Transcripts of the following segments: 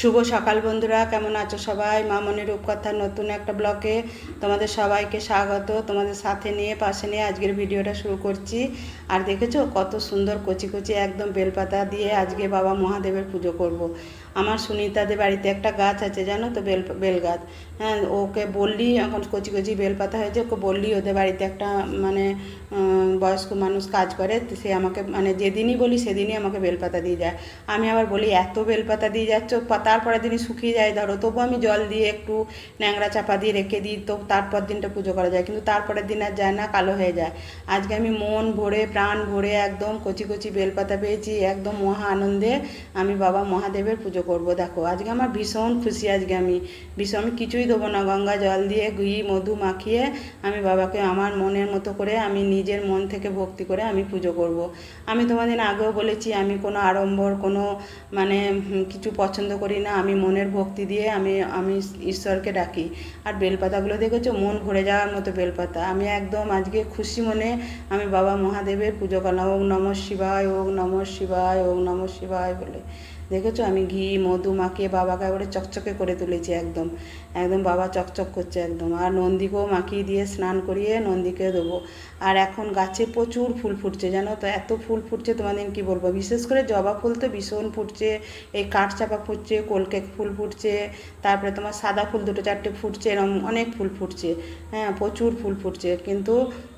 শুভ সকাল বন্ধুরা, কেমন আছো সবাই? মামনির রূপকথার নতুন একটা ব্লগে তোমাদের সবাইকে স্বাগত। তোমাদের সাথে নিয়ে পাশে নিয়ে আজকের ভিডিওটা শুরু করছি। আর দেখেছো কত সুন্দর কচি কচি একদম বেলপাতা দিয়ে আজকে বাবা মহাদেবের পুজো করব। আমার সুনিতাদের বাড়িতে একটা গাছ আছে জানো তো, বেল গাছ। হ্যাঁ, ওকে বললি, এখন কচি কচি বেলপাতা হয়েছে, ওকে বললি ওদের বাড়িতে একটা মানে বয়স্ক মানুষ কাজ করে, সে আমাকে মানে যেদিনই বলি সেদিনই আমাকে বেলপাতা দিয়ে যায়। আমি আবার বলি এত বেলপাতা দিয়ে যাচ্ছ, তারপরের দিনই শুকিয়ে যায় ধরো, তবু আমি জল দিয়ে একটু ন্যাংরা চাপা দিয়ে রেখে দিই, তো তারপর দিনটা পুজো করা যায়, কিন্তু তারপরের দিন আর যায় না, কালো হয়ে যায়। আজকে আমি মন ভরে প্রাণ ভরে একদম কচি কচি বেলপাতা পেয়েছি, একদম মহা আনন্দে আমি বাবা মহাদেবের পুজো করব। দেখো আজকে আমার ভীষণ খুশি, আজকে আমি আমি কিছুই দেবো না, গঙ্গা জল দিয়ে ঘি মধু মাখিয়ে আমি বাবাকে আমার মনের মতো করে আমি নিজের মন থেকে ভক্তি করে আমি পুজো করব। আমি তোমাদের আগেও বলেছি আমি কোনো আড়ম্বর কোনো মানে কিছু পছন্দ করি না, আমি মনের ভক্তি দিয়ে আমি আমি ঈশ্বরকে ডাকি। আর বেলপাতাগুলো দেখেছো মন ভরে যাওয়ার মতো বেলপাতা, আমি একদম আজকে খুশি মনে আমি বাবা মহাদেবের পুজো করলাম। ওম নমঃ শিবায়, ওম নমঃ শিবায়, ওম নমঃ শিবায় বলে। দেখেছো আমি ঘি মধু মাখিয়ে বাবাকে একবারে চকচকে করে তুলেছি, একদম একদম বাবা চকচক করছে একদম। আর নন্দীকেও মাখিয়ে দিয়ে স্নান করিয়ে নন্দীকে দেবো। আর এখন গাছে প্রচুর ফুল ফুটছে জানো তো, এত ফুল ফুটছে তোমাদের কি বলবো, বিশেষ করে জবা ফুল তো ভীষণ ফুটছে, এই কাঠচাপা ফুটছে, কলকে ফুল ফুটছে, তারপরে তোমার সাদা ফুল দুটো চারটে ফুটছে, এরকম অনেক ফুল ফুটছে। হ্যাঁ, প্রচুর ফুল ফুটছে, কিন্তু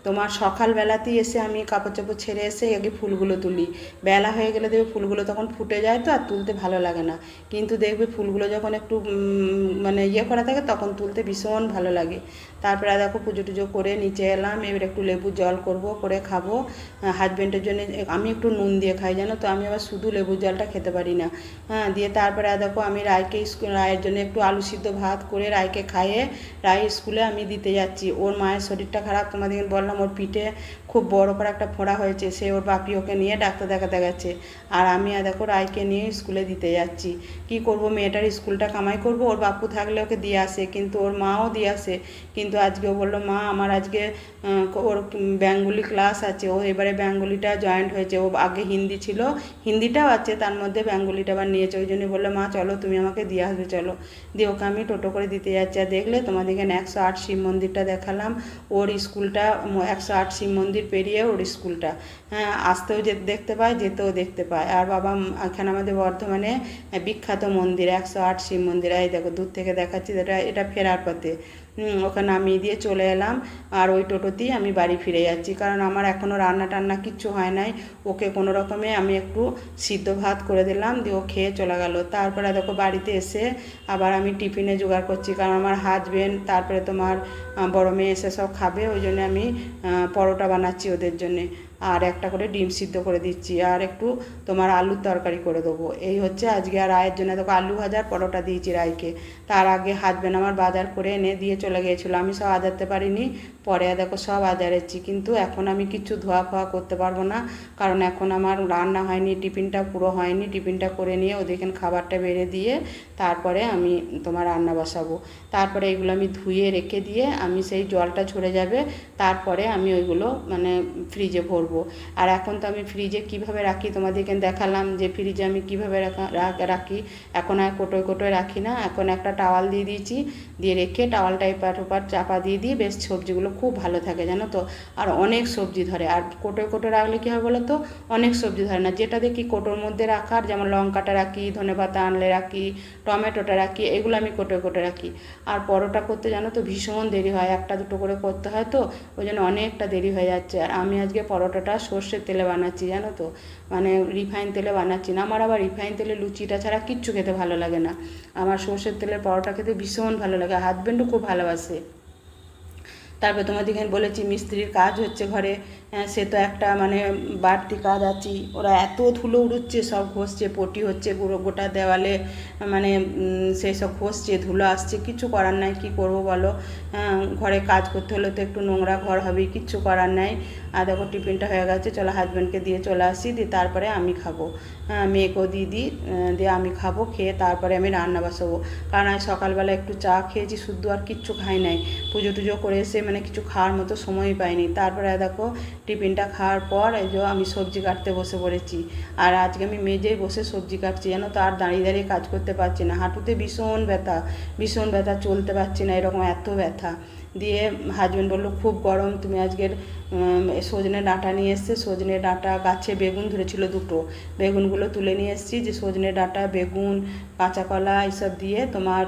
তোমার সকালবেলাতেই এসে আমি কাপড় চাপড় ছেড়ে এসে আগে ফুলগুলো তুলি। বেলা হয়ে গেলে দেখবে ফুলগুলো তখন ফুটে যায় তো আর তুলতে ভালো লাগে না, কিন্তু দেখবে ফুলগুলো যখন একটু মানে করা থাকে তখন তুলতে ভীষণ ভালো লাগে। তারপরে দেখো পুজো টুজো করে নিচে এলাম, এবার একটু লেবুর জল করব, করে খাবো। হাজব্যান্ডের জন্য আমি একটু নুন দিয়ে খাই জানো তো, আমি আবার শুধু লেবুর জলটা খেতে পারি না। হ্যাঁ, দিয়ে তারপরে দেখো আমি রায়ের জন্য একটু আলু সিদ্ধ ভাত করে রায়কে খাইয়ে রায় স্কুলে আমি দিতে যাচ্ছি। ওর মায়ের শরীরটা খারাপ, তোমাদের বললাম, ওর পিঠে খুব বড় করে একটা ফোঁড়া হয়েছে, সে ওর বাপি ওকে নিয়ে ডাক্তার দেখাতে গেছে। আর আমি দেখো রায়কে নিয়ে স্কুলে দিতে যাচ্ছি। কি করব, মেয়েটার স্কুলটা কামাই করব, ওর বাপু থাকলে ওকে দিয়ে আসে, কিন্তু ওর মাও দিয়ে আসে। কিন্তু আজকে ও বললো মা আমার আজকে ওর বেঙ্গলি ক্লাস আছে, ও এবারে বেঙ্গলিটা জয়েন্ট হয়েছে, ও আগে হিন্দি ছিল, হিন্দিটাও আছে তার মধ্যে বেঙ্গলিটা আবার নিয়েছে, ওই জন্য বললো মা চলো তুমি আমাকে দিয়ে আসবে চলো। দিয়ে ওকে আমি টোটো করে দিতে যাচ্ছি। আর দেখলে তোমাদেরকে 108 শিব মন্দিরটা দেখালাম, ওর স্কুলটা 108 শিব মন্দির পেরিয়ে ওর স্কুলটা। হ্যাঁ, আসতেও দেখতে পায়, যেতেও দেখতে পায়। আর বাবা এখানে আমাদের বর্ধমানে বিখ্যাত মন্দির 108 শিব মন্দির, এই দেখো দূর থেকে দেখাচ্ছি, এটা ফেরার পথে। ওকে নামিয়ে দিয়ে চলে এলাম, আর ওই টোটোতেই আমি বাড়ি ফিরে যাচ্ছি, কারণ আমার এখনও রান্না টান্না কিচ্ছু হয় নাই। ওকে কোনো রকমে আমি একটু সিদ্ধ ভাত করে দিলাম, দিয়ে ও খেয়ে চলে গেল। তারপরে দেখো বাড়িতে এসে আবার আমি টিফিনে জোগাড় করছি, কারণ আমার হাজবেন্ড তারপরে তোমার বড় মেয়ে এসে সব খাবে, ওই জন্য আমি পরোটা বানাচ্ছি ওদের জন্যে, আর একটা করে ডিম সিদ্ধ করে দিচ্ছি, আর একটু তোমার আলুর তরকারি করে দেবো। এই হচ্ছে আজকে। আর রায়ের জন্য দেখো আলু ভাজার পরোটা দিয়েছি রায়কে। তার আগে হাজবেন্ড আমার বাজার করে এনে দিয়ে চলে গিয়েছিলো, আমি সব আজারতে পারিনি, পরে দেখো সব আজারেছি। কিন্তু এখন আমি কিছু ধোয়া ফোয়া করতে পারবো না, কারণ এখন আমার রান্না হয়নি, টিফিনটা পুরো হয়নি। টিফিনটা করে নিয়ে ওদেরকে খাবারটা বেড়ে দিয়ে তারপরে আমি তোমার রান্না বসাবো। তারপরে এগুলো আমি ধুয়ে রেখে দিয়ে আমি সেই জলটা ঝরে যাবে, তারপরে আমি ওইগুলো মানে ফ্রিজে ভরবো। আর এখন তো আমি ফ্রিজে কিভাবে রাখি তোমাদেরকে দেখালাম, যে ফ্রিজে আমি কিভাবে রাখি। এখন আর কোটোয় কোটোয় রাখি না, এখন একটা টাওয়াল দিয়ে দিয়েছি, দিয়ে রেখে টাওয়ালটা এপার ওপার চাপা দিয়ে দিই, বেশ সবজিগুলো খুব ভালো থাকে জানো তো, আর অনেক সবজি ধরে। আর কোটোয় কোটো রাখলে কী হবে বলো তো, অনেক সবজি ধরে না। যেটা দেখি কোটোর মধ্যে রাখার, যেমন লঙ্কাটা রাখি, ধনেপাতা আনলে রাখি, টমেটোটা রাখি, এগুলো আমি কোটোয় কোটোয় রাখি। আর পরোটা করতে জানো তো ভীষণ দেরি হয়, একটা দুটো করে করতে হয় তো, ওই জন্য অনেকটা দেরি হয়ে যাচ্ছে। আর আমি আজকে পরোটাটা সর্ষের তেলে বানাচ্ছি জানো তো, মানে রিফাইন তেলে বানাচ্ছি না। আমার আবার রিফাইন তেলে লুচিটা ছাড়া কিচ্ছু খেতে ভালো লাগে না, আমার সর্ষের তেলের পরোটা খেতে ভীষণ ভালো লাগে, হাজব্যান্ডও খুব ভালোবাসে। তারপরে তোমাদের এখানে বলেছি মিস্ত্রির কাজ হচ্ছে ঘরে, সে তো একটা মানে বাড়তি কাজ আছে, ওরা এত ধুলো উড়ুচ্ছে, সব ঘষছে, পটি হচ্ছে পুরো গোটা দেওয়ালে, মানে সেই সব ঘষছে, ধুলো আসছে, কিছু করার নাই, কি করব বলো। ঘরে কাজ করতে হলে তো একটু নোংরা ঘর হবেই, কিচ্ছু করার নাই। আর দেখো টিফিনটা হয়ে গেছে, চলো হাজব্যান্ডকে দিয়ে চলে আসি, দিয়ে তারপরে আমি খাবো। মেয়েকেও দিয়ে দিই, দিয়ে আমি খাবো, খেয়ে তারপরে আমি রান্না বসাবো। কারণ আমি সকালবেলা একটু চা খেয়েছি শুদ্ধ, আর কিচ্ছু খাই নাই। পুজো টুজো করে এসে মানে কিছু খাওয়ার মতো সময়ই পাইনি। তারপরে দেখো টিফিনটা খাওয়ার পর এই যে আমি সবজি কাটতে বসে পড়েছি। আর আজকে আমি মেজেই বসে সবজি কাটছি, জানো তো। আর দাঁড়িয়ে দাঁড়িয়ে কাজ করতে পারছি না, হাঁটুতে ভীষণ ব্যথা, ভীষণ ব্যথা, চলতে পারছি না, এরকম এত ব্যথা। দিয়ে হাজব্যান্ড বললো খুব গরম, তুমি আজকের সজনে ডাঁটা নিয়ে এসছে, সজনে ডাঁটা, গাছে বেগুন ধরেছিল দুটো, বেগুনগুলো তুলে নিয়ে এসেছি। যে সজনে ডাঁটা, বেগুন, কাঁচা কলা এইসব দিয়ে তোমার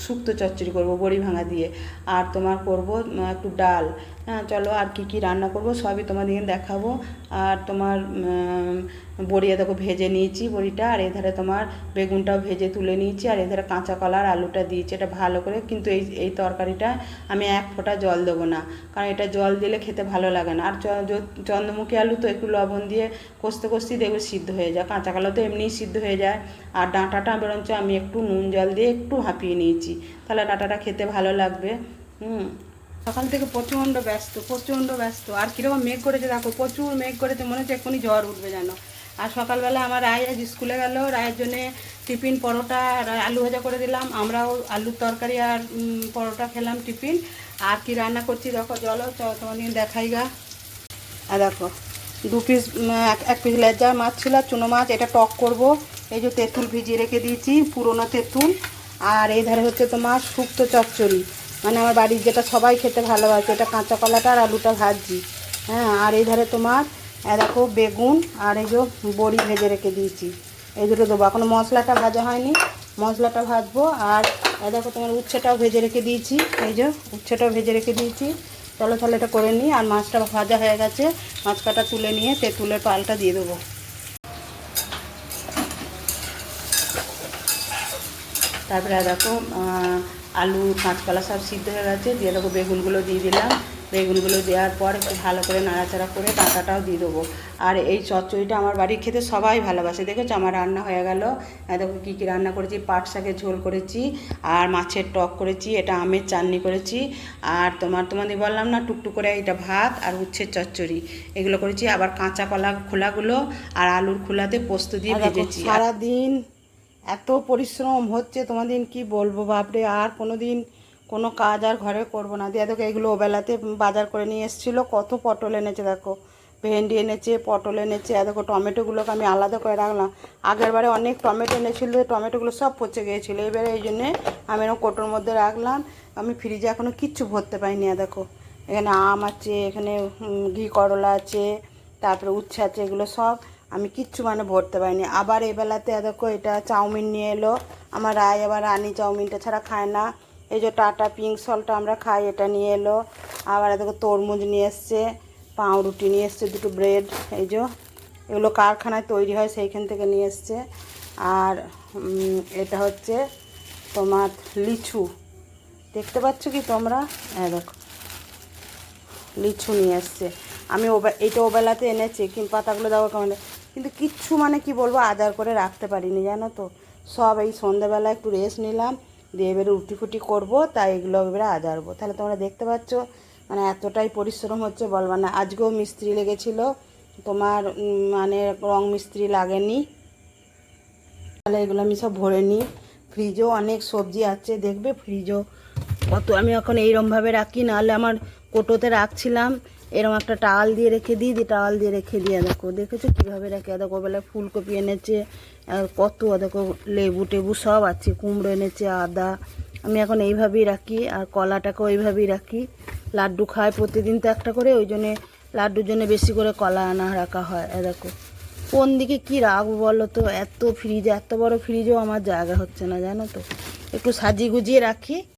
শুক্তো চচ্চড়ি করবো বড়ি ভাঙা দিয়ে। আর তোমার করব একটু ডাল। হ্যাঁ চলো, আর কি কি রান্না করব সবই তোমাদেরকে দেখাবো। আর তোমার বড়ি দেখো ভেজে নিয়েছি বড়িটা, আর এধারে তোমার বেগুনটাও ভেজে তুলে নিয়েছি, আর এধারে কাঁচা কলা আর আলুটা দিয়েছি। এটা ভালো করে কিন্তু এই তরকারিটা আমি এক ফোঁটা জল দেবো না, কারণ এটা জল দিলে খেতে ভালো লাগে না। আর চন্দ্রমুখী আলু তো একটু লবণ দিয়ে কষতে কষতেই দেখবে সিদ্ধ হয়ে যায়, কাঁচা কলা তো এমনিই সিদ্ধ হয়ে যায়। আর ডাঁটাটা বরঞ্চ আমি একটু নুন জল দিয়ে একটু ভাপিয়ে নিয়েছি, তাহলে ডাঁটাটা খেতে ভালো লাগবে। সকাল থেকে প্রচণ্ড ব্যস্ত। আর কীরকম মেঘ করেছে দেখো, প্রচুর মেঘ করেছে, মনে হচ্ছে এক্ষুনি ঝড় উঠবে যেন। আর সকালবেলা আমার রায় আজ স্কুলে গেল, রায়ের জন্যে টিফিন পরোটা আর আলু ভাজা করে দিলাম, আমরাও আলুর তরকারি আর পরোটা খেলাম টিফিন। আর কি রান্না করছি দেখো, চলো তোমাদের দেখাই গা। আর দেখো 2 পিস, এক পিস লেজা মাছ ছিল, চুনো মাছ, এটা টক করব। এই যে তেঁতুল ভিজিয়ে রেখে দিয়েছি, পুরোনো তেঁতুল। আর এই ধারে হচ্ছে তোমার শুক্তো চচ্চড়ি, মানে আমার বাড়ির যেটা সবাই খেতে ভালোবাসে, এটা কাঁচা কলাটা আর আলুটা ভাজছি। হ্যাঁ, আর এই ধারে তোমার দেখো বেগুন আর এই যে বড়ি ভেজে রেখে দিয়েছি, এই দুটো দেবো। এখনো মশলাটা ভাজা হয়নি, মশলাটা ভাজবো। আর দেখো তোমার উচ্ছেটাও ভেজে রেখে দিয়েছি, এই যে উচ্ছেটাও ভেজে রেখে দিয়েছি। চলো তাহলে এটা করে নিই। আর মাছটা ভাজা হয়ে গেছে, মাছ কাটা তুলে নিয়ে তেঁতুলের পালটা দিয়ে দেবো। তারপরে দেখো আলু কাঁচকলা সব সিদ্ধ হয়ে গেছে, দিয়ে দেখো বেগুনগুলো দিয়ে দিলাম। বেগুনগুলো দেওয়ার পর একটু ভালো করে নাড়াচাড়া করে ডাঁটাটাও দিয়ে দেবো। আর এই চচ্চড়িটা আমার বাড়ির খেতে সবাই ভালোবাসে। দেখেছো আমার রান্না হয়ে গেল। দেখো কী কী রান্না করেছি, পাট শাকের ঝোল করেছি, আর মাছের টক করেছি, এটা আমের চাটনি করেছি, আর তোমাদের বললাম না টুকটুক করে এটা ভাত আর উচ্ছের চচ্চড়ি, এগুলো করেছি। আবার কাঁচা কলা খোলাগুলো আর আলুর খোলাতে পোস্ত দিয়ে ভেজেছি। সারাদিন এত পরিশ্রম হচ্ছে, তোমাদের কি বলবো বাপরে। আর কোনো কাজ আর ঘরে করব না। দিয়ে দেখো এগুলো ওবেলাতে বাজার করে নিয়ে এসেছিলো, কত পটল এনেছে দেখো, ভেন্ডি এনেছে, পটল এনেছে। আর দেখো টমেটোগুলোকে আমি আলাদা করে রাখলাম। আগের বারে অনেক টমেটো এনেছিল, টমেটোগুলো সব পচে গিয়েছিলো, এবারে এই জন্যে আমি এরকম কোটোর মধ্যে রাখলাম। আমি ফ্রিজে এখনও কিচ্ছু ভরতে পারিনি। আর দেখো এখানে আম আছে, এখানে ঘি করলা আছে, তারপরে উচ্ছে আছে, এগুলো সব আমি কিচ্ছু মানে ভরতে পারিনি। আবার এই বেলাতে দেখো এটা চাউমিন নিয়ে এলো আমার রায়, আবার রানি চাউমিনটা ছাড়া খায় না। এই যে টাটা পিঙ্ক সল্টটা আমরা খাই, এটা নিয়ে এলো। আবার দেখো তরমুজ নিয়ে এসছে, পাউরুটি নিয়ে এসছে, দুটো ব্রেড, এই যে এগুলো কারখানায় তৈরি হয় সেইখান থেকে নিয়ে এসছে। আর এটা হচ্ছে তোমার লিচু, দেখতে পাচ্ছ কি তোমরা, হ্যাঁ দেখো লিচু নিয়ে এসছে। আমি এইটা ওবেলাতে এনেছি, কিন্তু পাতাগুলো দেখো কেমন, কিন্তু কিচ্ছু মানে কি বলবো আদার করে রাখতে পারিনি, জানো তো। সব এই সন্ধ্যাবেলা একটু রেস্ট নিলাম, দিয়ে এবারে রুটি ফুটি করবো, তাই এগুলো এবারে আদারবো। তাহলে তোমরা দেখতে পাচ্ছ মানে এতটাই পরিশ্রম হচ্ছে বলবা না। আজকেও মিস্ত্রি লেগেছিলো, তোমার মানে রং মিস্ত্রি লাগেনি। তাহলে এগুলো আমি সব ভরে নিই। ফ্রিজেও অনেক সবজি আছে, দেখবে ফ্রিজও কত আমি এখন এইরমভাবে রাখি, নাহলে আমার কোটোতে রাখছিলাম এরকম একটা টাওয়াল দিয়ে রেখে দিই, টাওয়াল দিয়ে রেখে দিয়ে দেখো, দেখেছো কীভাবে রাখি। দেখো বেলায় ফুলকপি এনেছে, আর কত দেখো লেবু টেবু সব আছে, কুমড়ো এনেছে, আদা, আমি এখন এইভাবেই রাখি। আর কলাটাকেও এইভাবেই রাখি, লাড্ডু খায় প্রতিদিন তো একটা করে, ওই জন্যে লাড্ডুর জন্য বেশি করে কলা আনা রাখা হয়। দেখো কোন দিকে কি রাখবো বলো তো, এত ফ্রিজ, এত বড় ফ্রিজও আমার জায়গা হচ্ছে না, জানো তো। একটু সাজিয়ে গুজিয়ে রাখি।